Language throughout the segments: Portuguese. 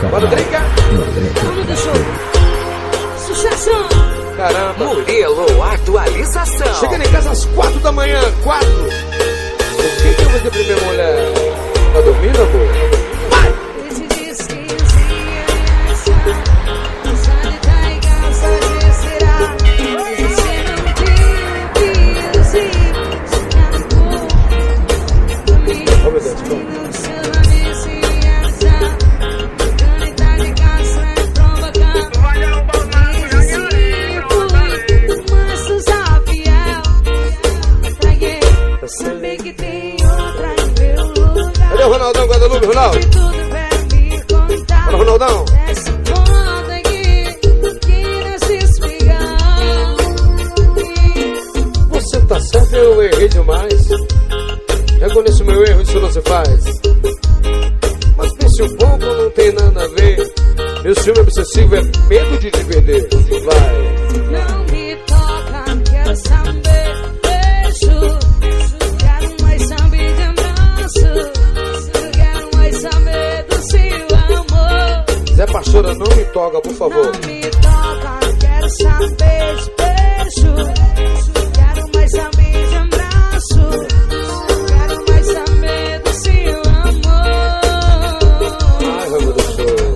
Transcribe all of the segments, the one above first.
Bora, Drica. Nome do show. Sucesso. Caramba. Murilo Atualização. Chegando em casa às 4 da manhã. 4. O que eu vou dizer pra minha mulher? Tá dormindo, amor? Vai. Oh, meu Deus, como? Cadê o Ronaldão, Guadalupe, Ronaldo? Bora, Ronaldão. Você tá certo, eu errei demais. Reconheço meu erro, isso não se faz. Mas pense um pouco, não tem nada a ver. Meu ciúme obsessivo é medo de te perder. Vai. Não me toca, quero saber. Beijo. Quero mais saber de abraço. Quero mais saber do seu amor. Zé Pastora, não me toca, por favor. Não me toca, quero saber de beijo. Quero mais saber de abraço. Quero mais saber do seu amor. Ai, meu Deus do céu.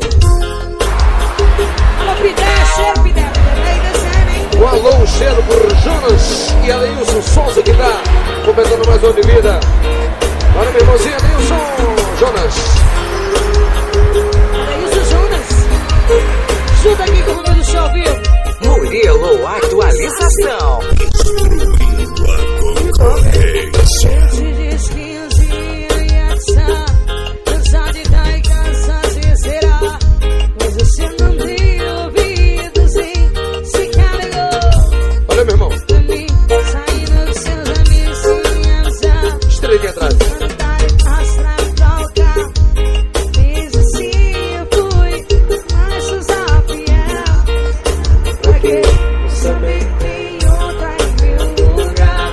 Alô, Pidé, cheiro, Pidé. Aí descendo, hein? Um alô, um cheiro por Jonas e Aleilson Souza que tá completando mais um de vida. Bora, meu irmãozinho, Aleilson Jonas. É isso, Jonas. Junta aqui com o nome do show, viu? Murilo Atualização. Se diz que um dia ia passar, cansar de dar e cansar de será. Mas você não tem ouvidos e se carregou. Olha, meu irmão, Pra mim, saindo dos seus amigos sem avisar. estrelinha atrás. Cantar e arrastar pra cá. Fiz assim, eu fui, mas usar fiel. Pra quê? Saber que tem outra em meu lugar.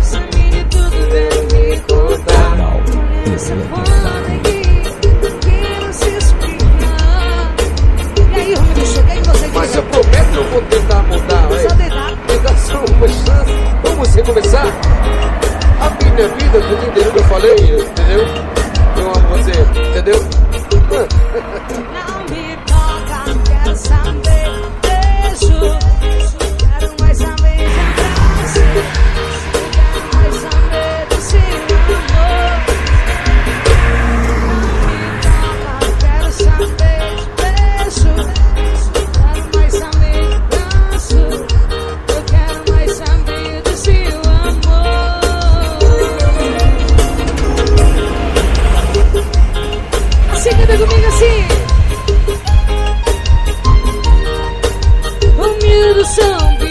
Sabe de tudo, vem me contar. Essa foda aqui, quero se explicar. E aí, Rony do Show, o que é que você Mas diz? eu prometo que eu vou tentar mudar. Só tentar. Me dá só uma chance. Vamos recomeçar. A minha vida, tu entendeu o que eu falei, entendeu? Eu amo você, entendeu? Não me toca, quero saber. Beijo. Quero mais saber de abraço. Quero mais saber do seu amor. Não me toca, quero saber de beijo. Quero mais saber de abraço. Eu quero mais saber do seu amor. Assim, canta comigo assim. Humilde do São